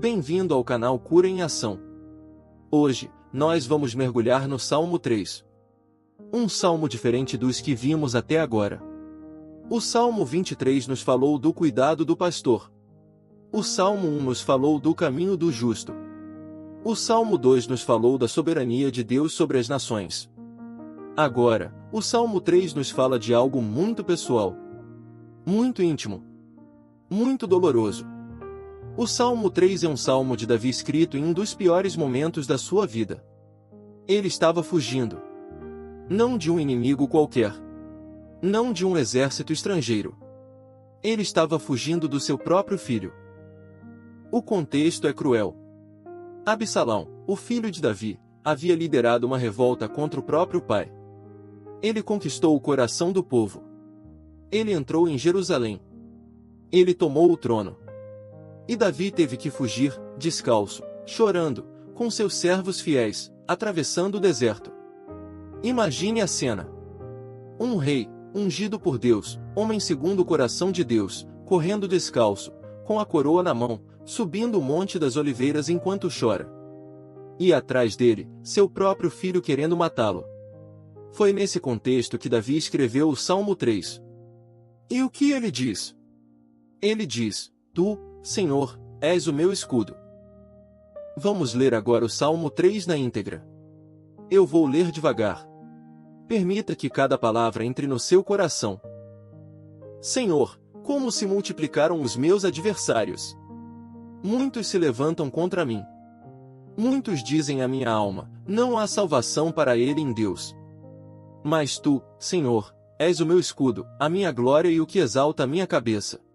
Bem-vindo ao canal Cura em Ação. Hoje, nós vamos mergulhar no Salmo 3. Um salmo diferente dos que vimos até agora. O Salmo 23 nos falou do cuidado do pastor. O Salmo 1 nos falou do caminho do justo. O Salmo 2 nos falou da soberania de Deus sobre as nações. Agora, o Salmo 3 nos fala de algo muito pessoal, muito íntimo, muito doloroso. O Salmo 3 é um salmo de Davi escrito em um dos piores momentos da sua vida. Ele estava fugindo. Não de um inimigo qualquer. Não de um exército estrangeiro. Ele estava fugindo do seu próprio filho. O contexto é cruel. Absalão, o filho de Davi, havia liderado uma revolta contra o próprio pai. Ele conquistou o coração do povo. Ele entrou em Jerusalém. Ele tomou o trono. E Davi teve que fugir, descalço, chorando, com seus servos fiéis, atravessando o deserto. Imagine a cena. Um rei, ungido por Deus, homem segundo o coração de Deus, correndo descalço, com a coroa na mão, subindo o Monte das Oliveiras enquanto chora. E atrás dele, seu próprio filho querendo matá-lo. Foi nesse contexto que Davi escreveu o Salmo 3. E o que ele diz? Ele diz: Tu, Senhor, és o meu escudo. Vamos ler agora o Salmo 3 na íntegra. Eu vou ler devagar. Permita que cada palavra entre no seu coração. Senhor, como se multiplicaram os meus adversários. Muitos se levantam contra mim. Muitos dizem à minha alma: não há salvação para ele em Deus. Mas tu, Senhor, és o meu escudo, a minha glória e o que exalta a minha cabeça.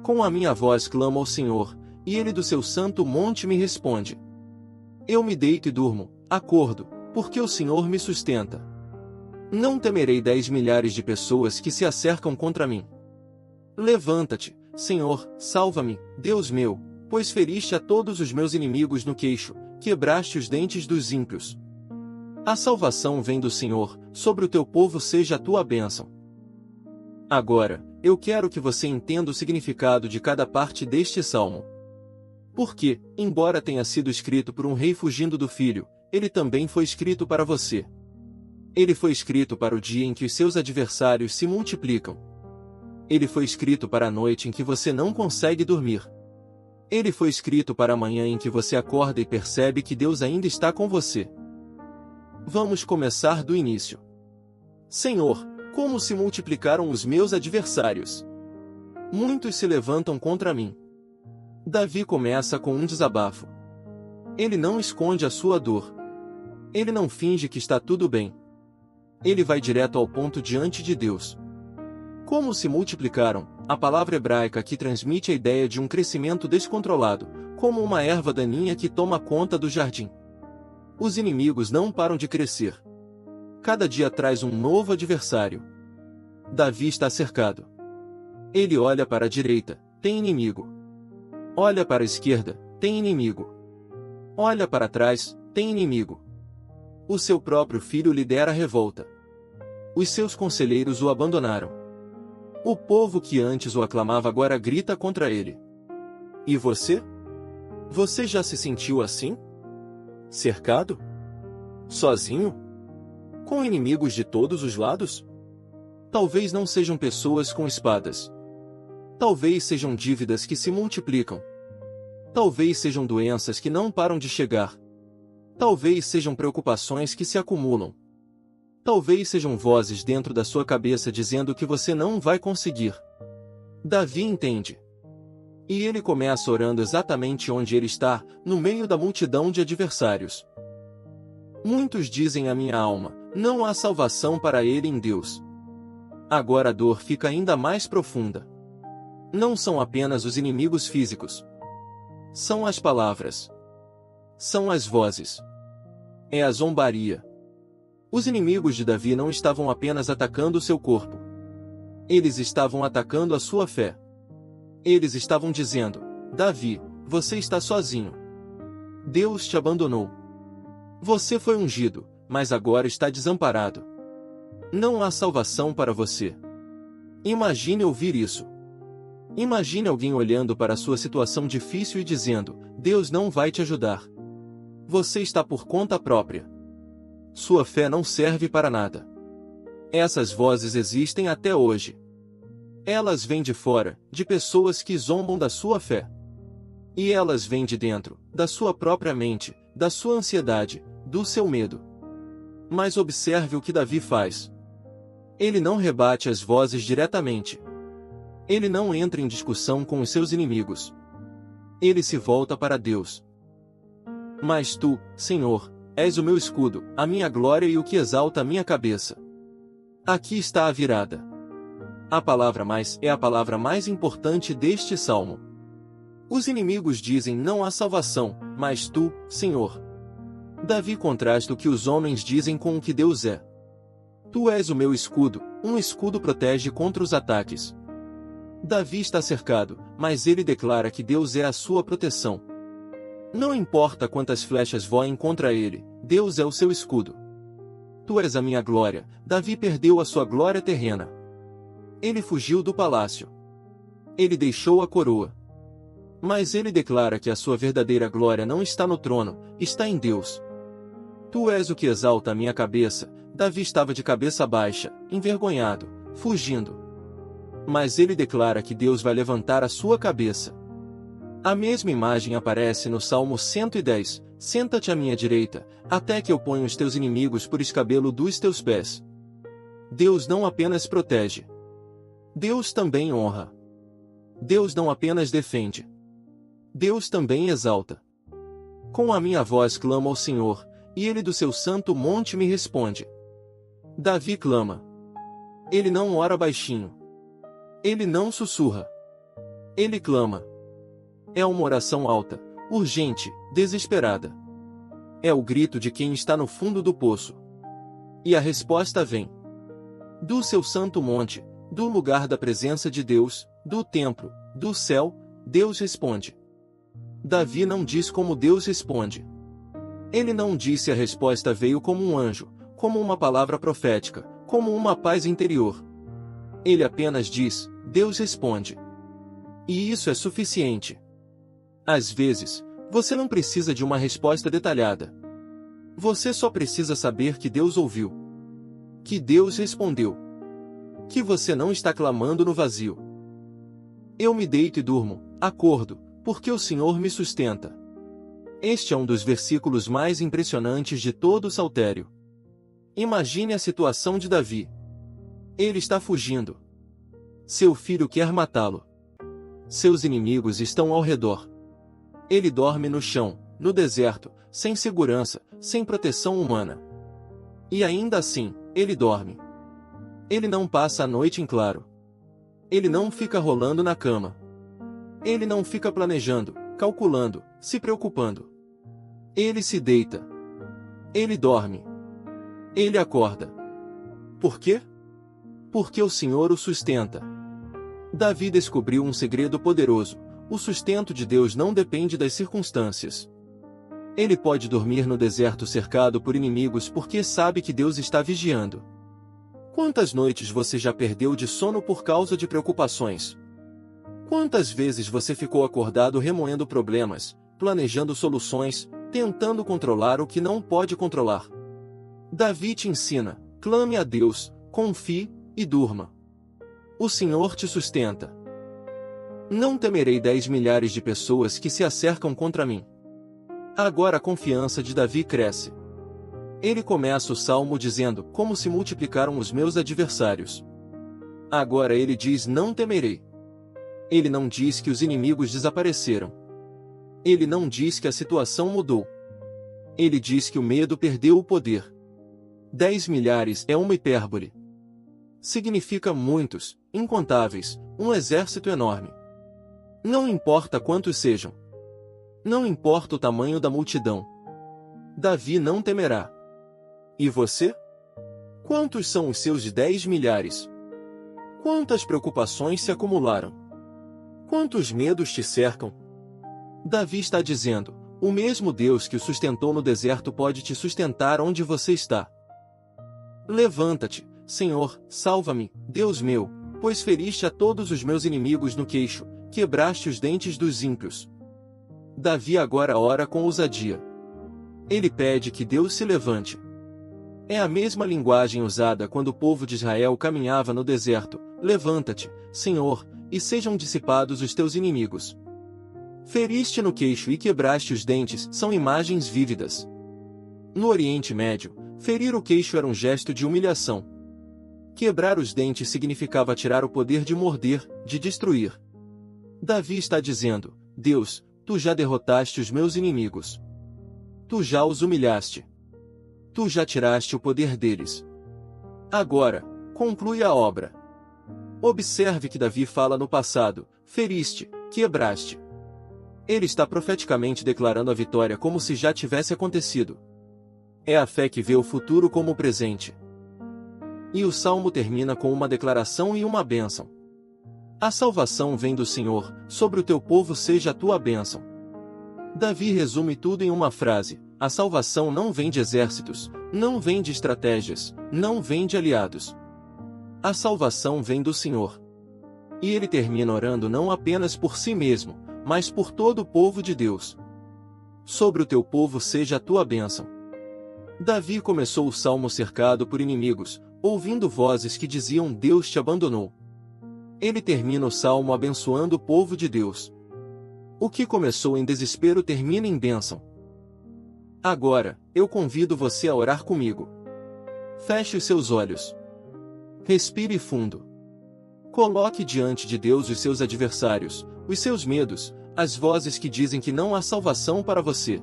Com a minha voz clamo ao Senhor, e ele do seu santo monte me responde. Eu me deito e durmo, acordo, porque o Senhor me sustenta. Não temerei 10 milhares de pessoas que se acercam contra mim. Levanta-te, Senhor, salva-me, Deus meu, pois feriste a todos os meus inimigos no queixo, quebraste os dentes dos ímpios. A salvação vem do Senhor, sobre o teu povo seja a tua bênção. Agora, eu quero que você entenda o significado de cada parte deste salmo. Porque, embora tenha sido escrito por um rei fugindo do filho, ele também foi escrito para você. Ele foi escrito para o dia em que os seus adversários se multiplicam. Ele foi escrito para a noite em que você não consegue dormir. Ele foi escrito para a manhã em que você acorda e percebe que Deus ainda está com você. Vamos começar do início. Senhor, como se multiplicaram os meus adversários. Muitos se levantam contra mim. Davi começa com um desabafo. Ele não esconde a sua dor. Ele não finge que está tudo bem. Ele vai direto ao ponto diante de Deus. Como se multiplicaram, a palavra hebraica que transmite a ideia de um crescimento descontrolado, como uma erva daninha que toma conta do jardim. Os inimigos não param de crescer. Cada dia traz um novo adversário. Davi está cercado. Ele olha para a direita, tem inimigo. Olha para a esquerda, tem inimigo. Olha para trás, tem inimigo. O seu próprio filho lidera a revolta. Os seus conselheiros o abandonaram. O povo que antes o aclamava agora grita contra ele. E você? Você já se sentiu assim? Cercado? Sozinho? Com inimigos de todos os lados? Talvez não sejam pessoas com espadas. Talvez sejam dívidas que se multiplicam. Talvez sejam doenças que não param de chegar. Talvez sejam preocupações que se acumulam. Talvez sejam vozes dentro da sua cabeça dizendo que você não vai conseguir. Davi entende. E ele começa orando exatamente onde ele está, no meio da multidão de adversários. Muitos dizem à minha alma: não há salvação para ele em Deus. Agora a dor fica ainda mais profunda. Não são apenas os inimigos físicos. São as palavras. São as vozes. É a zombaria. Os inimigos de Davi não estavam apenas atacando o seu corpo. Eles estavam atacando a sua fé. Eles estavam dizendo: Davi, você está sozinho. Deus te abandonou. Você foi ungido, mas agora está desamparado. Não há salvação para você. Imagine ouvir isso. Imagine alguém olhando para a sua situação difícil e dizendo: Deus não vai te ajudar. Você está por conta própria. Sua fé não serve para nada. Essas vozes existem até hoje. Elas vêm de fora, de pessoas que zombam da sua fé. E elas vêm de dentro, da sua própria mente, da sua ansiedade, do seu medo. Mas observe o que Davi faz. Ele não rebate as vozes diretamente. Ele não entra em discussão com os seus inimigos. Ele se volta para Deus. Mas tu, Senhor, és o meu escudo, a minha glória e o que exalta a minha cabeça. Aqui está a virada. A palavra mais é a palavra mais importante deste salmo. Os inimigos dizem não há salvação, mas tu, Senhor. Davi contrasta o que os homens dizem com o que Deus é. Tu és o meu escudo, um escudo protege contra os ataques. Davi está cercado, mas ele declara que Deus é a sua proteção. Não importa quantas flechas voem contra ele, Deus é o seu escudo. Tu és a minha glória. Davi perdeu a sua glória terrena. Ele fugiu do palácio. Ele deixou a coroa. Mas ele declara que a sua verdadeira glória não está no trono, está em Deus. Tu és o que exalta a minha cabeça. Davi estava de cabeça baixa, envergonhado, fugindo. Mas ele declara que Deus vai levantar a sua cabeça. A mesma imagem aparece no Salmo 110, senta-te à minha direita, até que eu ponha os teus inimigos por escabelo dos teus pés. Deus não apenas protege. Deus também honra. Deus não apenas defende. Deus também exalta. Com a minha voz clamo ao Senhor, e ele do seu santo monte me responde. Davi clama. Ele não ora baixinho. Ele não sussurra. Ele clama. É uma oração alta, urgente, desesperada. É o grito de quem está no fundo do poço. E a resposta vem. Do seu santo monte, do lugar da presença de Deus, do templo, do céu, Deus responde. Davi não diz como Deus responde. Ele não disse a resposta veio como um anjo, como uma palavra profética, como uma paz interior. Ele apenas diz, Deus responde. E isso é suficiente. Às vezes, você não precisa de uma resposta detalhada. Você só precisa saber que Deus ouviu. Que Deus respondeu. Que você não está clamando no vazio. Eu me deito e durmo, acordo, porque o Senhor me sustenta. Este é um dos versículos mais impressionantes de todo o Saltério. Imagine a situação de Davi. Ele está fugindo. Seu filho quer matá-lo. Seus inimigos estão ao redor. Ele dorme no chão, no deserto, sem segurança, sem proteção humana. E ainda assim, ele dorme. Ele não passa a noite em claro. Ele não fica rolando na cama. Ele não fica planejando, calculando, se preocupando. Ele se deita. Ele dorme. Ele acorda. Por quê? Porque o Senhor o sustenta. Davi descobriu um segredo poderoso. O sustento de Deus não depende das circunstâncias. Ele pode dormir no deserto cercado por inimigos porque sabe que Deus está vigiando. Quantas noites você já perdeu de sono por causa de preocupações? Quantas vezes você ficou acordado remoendo problemas, planejando soluções, tentando controlar o que não pode controlar? Davi te ensina, clame a Deus, confie e durma. O Senhor te sustenta. Não temerei 10 milhares de pessoas que se acercam contra mim. Agora a confiança de Davi cresce. Ele começa o salmo dizendo, como se multiplicaram os meus adversários. Agora ele diz não temerei. Ele não diz que os inimigos desapareceram. Ele não diz que a situação mudou. Ele diz que o medo perdeu o poder. 10 milhares é uma hipérbole. Significa muitos, incontáveis, um exército enorme. Não importa quantos sejam. Não importa o tamanho da multidão. Davi não temerá. E você? Quantos são os seus 10 milhares? Quantas preocupações se acumularam? Quantos medos te cercam? Davi está dizendo, o mesmo Deus que o sustentou no deserto pode te sustentar onde você está. Levanta-te, Senhor, salva-me, Deus meu, pois feriste a todos os meus inimigos no queixo, quebraste os dentes dos ímpios. Davi agora ora com ousadia. Ele pede que Deus se levante. É a mesma linguagem usada quando o povo de Israel caminhava no deserto: levanta-te, Senhor, e sejam dissipados os teus inimigos. Feriste no queixo e quebraste os dentes são imagens vívidas. No Oriente Médio, ferir o queixo era um gesto de humilhação. Quebrar os dentes significava tirar o poder de morder, de destruir. Davi está dizendo: Deus, tu já derrotaste os meus inimigos. Tu já os humilhaste. Tu já tiraste o poder deles. Agora, conclui a obra. Observe que Davi fala no passado: feriste, quebraste. Ele está profeticamente declarando a vitória como se já tivesse acontecido. É a fé que vê o futuro como o presente. E o salmo termina com uma declaração e uma bênção. A salvação vem do Senhor, sobre o teu povo seja a tua bênção. Davi resume tudo em uma frase: a salvação não vem de exércitos, não vem de estratégias, não vem de aliados. A salvação vem do Senhor. E ele termina orando não apenas por si mesmo, mas por todo o povo de Deus. Sobre o teu povo seja a tua bênção. Davi começou o salmo cercado por inimigos, ouvindo vozes que diziam: Deus te abandonou. Ele termina o salmo abençoando o povo de Deus. O que começou em desespero termina em bênção. Agora, eu convido você a orar comigo. Feche os seus olhos. Respire fundo. Coloque diante de Deus os seus adversários, os seus medos, as vozes que dizem que não há salvação para você.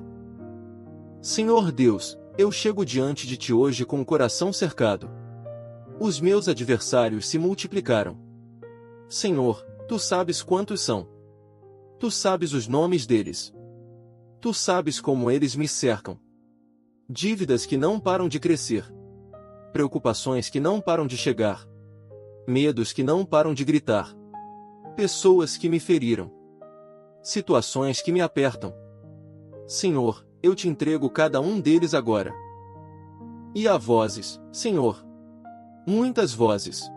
Senhor Deus, eu chego diante de ti hoje com o coração cercado. Os meus adversários se multiplicaram. Senhor, tu sabes quantos são. Tu sabes os nomes deles. Tu sabes como eles me cercam. Dívidas que não param de crescer. Preocupações que não param de chegar. Medos que não param de gritar. Pessoas que me feriram. Situações que me apertam. Senhor, eu te entrego cada um deles agora. E há vozes, Senhor. Muitas vozes.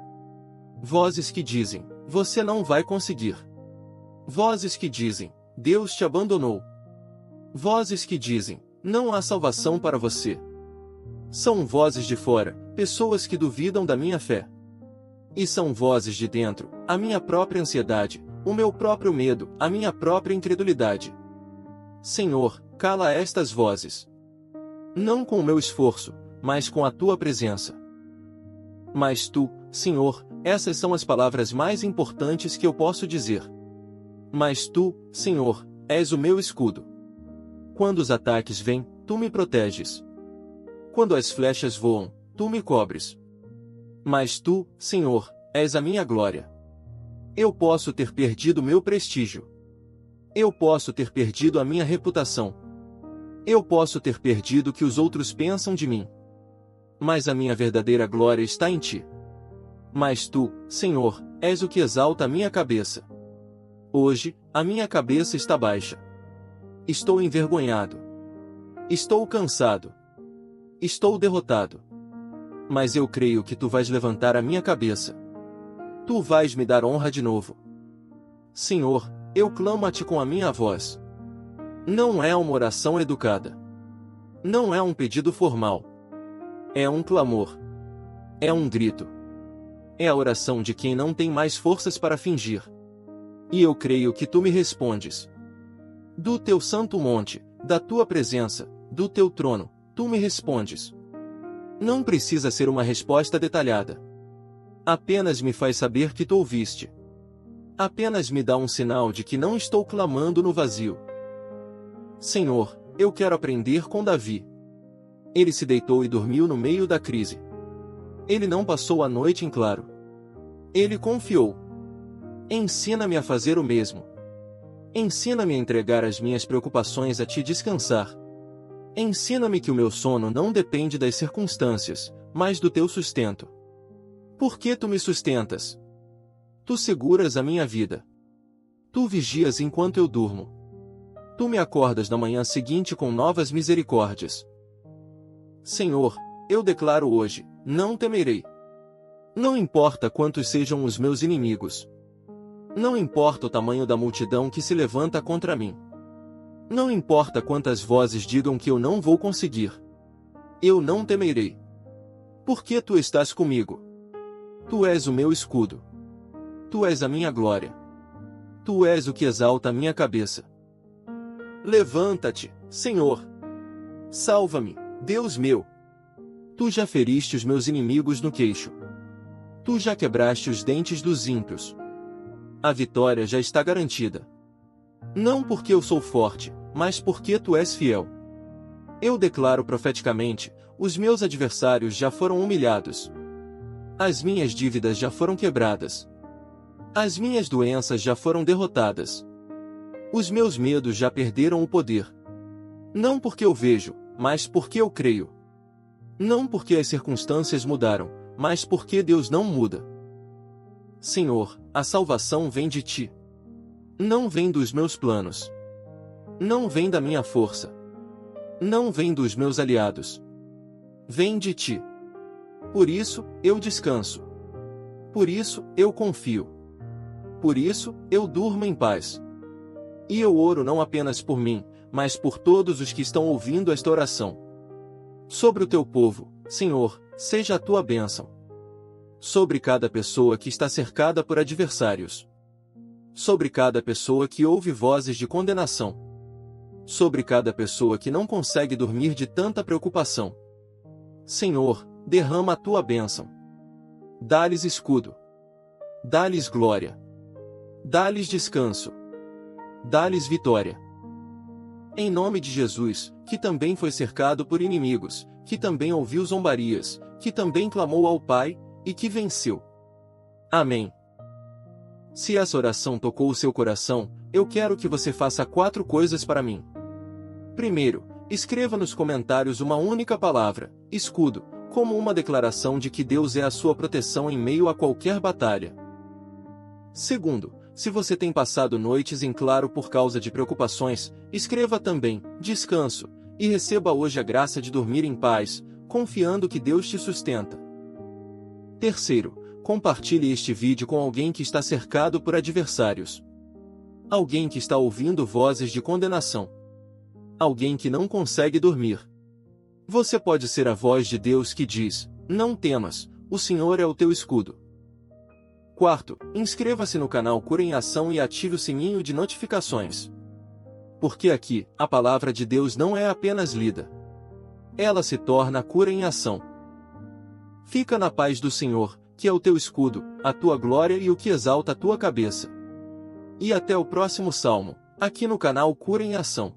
Vozes que dizem: você não vai conseguir. Vozes que dizem: Deus te abandonou. Vozes que dizem: não há salvação para você. São vozes de fora, pessoas que duvidam da minha fé. E são vozes de dentro, a minha própria ansiedade, o meu próprio medo, a minha própria incredulidade. Senhor, cala estas vozes. Não com o meu esforço, mas com a tua presença. Mas tu, Senhor, essas são as palavras mais importantes que eu posso dizer. Mas tu, Senhor, és o meu escudo. Quando os ataques vêm, tu me proteges. Quando as flechas voam, tu me cobres. Mas tu, Senhor, és a minha glória. Eu posso ter perdido meu prestígio. Eu posso ter perdido a minha reputação. Eu posso ter perdido o que os outros pensam de mim. Mas a minha verdadeira glória está em ti. Mas tu, Senhor, és o que exalta a minha cabeça. Hoje, a minha cabeça está baixa. Estou envergonhado. Estou cansado. Estou derrotado. Mas eu creio que tu vais levantar a minha cabeça. Tu vais me dar honra de novo. Senhor, eu clamo a ti com a minha voz. Não é uma oração educada. Não é um pedido formal. É um clamor. É um grito. É a oração de quem não tem mais forças para fingir. E eu creio que tu me respondes. Do teu santo monte, da tua presença, do teu trono, tu me respondes. Não precisa ser uma resposta detalhada. Apenas me faz saber que tu ouviste. Apenas me dá um sinal de que não estou clamando no vazio. Senhor, eu quero aprender com Davi. Ele se deitou e dormiu no meio da crise. Ele não passou a noite em claro. Ele confiou. Ensina-me a fazer o mesmo. Ensina-me a entregar as minhas preocupações a ti e descansar. Ensina-me que o meu sono não depende das circunstâncias, mas do teu sustento. Por que tu me sustentas? Tu seguras a minha vida. Tu vigias enquanto eu durmo. Tu me acordas na manhã seguinte com novas misericórdias. Senhor, eu declaro hoje: não temerei. Não importa quantos sejam os meus inimigos. Não importa o tamanho da multidão que se levanta contra mim. Não importa quantas vozes digam que eu não vou conseguir. Eu não temerei. Porque tu estás comigo. Tu és o meu escudo. Tu és a minha glória. Tu és o que exalta a minha cabeça. Levanta-te, Senhor. Salva-me, Deus meu. Tu já feriste os meus inimigos no queixo. Tu já quebraste os dentes dos ímpios. A vitória já está garantida. Não porque eu sou forte, mas porque tu és fiel. Eu declaro profeticamente, os meus adversários já foram humilhados. As minhas dívidas já foram quebradas. As minhas doenças já foram derrotadas. Os meus medos já perderam o poder. Não porque eu vejo, mas porque eu creio. Não porque as circunstâncias mudaram, mas porque Deus não muda. Senhor, a salvação vem de ti. Não vem dos meus planos. Não vem da minha força. Não vem dos meus aliados. Vem de ti. Por isso, eu descanso. Por isso, eu confio. Por isso, eu durmo em paz. E eu oro não apenas por mim, mas por todos os que estão ouvindo esta oração. Sobre o teu povo, Senhor, seja a tua bênção. Sobre cada pessoa que está cercada por adversários. Sobre cada pessoa que ouve vozes de condenação. Sobre cada pessoa que não consegue dormir de tanta preocupação. Senhor, derrama a tua bênção. Dá-lhes escudo. Dá-lhes glória. Dá-lhes descanso. Dá-lhes vitória. Em nome de Jesus, que também foi cercado por inimigos, que também ouviu zombarias, que também clamou ao Pai, e que venceu. Amém. Se essa oração tocou o seu coração, eu quero que você faça 4 coisas para mim. Primeiro, escreva nos comentários uma única palavra, escudo, como uma declaração de que Deus é a sua proteção em meio a qualquer batalha. Segundo, se você tem passado noites em claro por causa de preocupações, escreva também, descanso, e receba hoje a graça de dormir em paz, confiando que Deus te sustenta. Terceiro, compartilhe este vídeo com alguém que está cercado por adversários. Alguém que está ouvindo vozes de condenação. Alguém que não consegue dormir. Você pode ser a voz de Deus que diz, não temas, o Senhor é o teu escudo. Quarto, inscreva-se no canal Cura em Ação e ative o sininho de notificações. Porque aqui, a palavra de Deus não é apenas lida. Ela se torna cura em ação. Fica na paz do Senhor, que é o teu escudo, a tua glória e o que exalta a tua cabeça. E até o próximo salmo, aqui no canal Cura em Ação.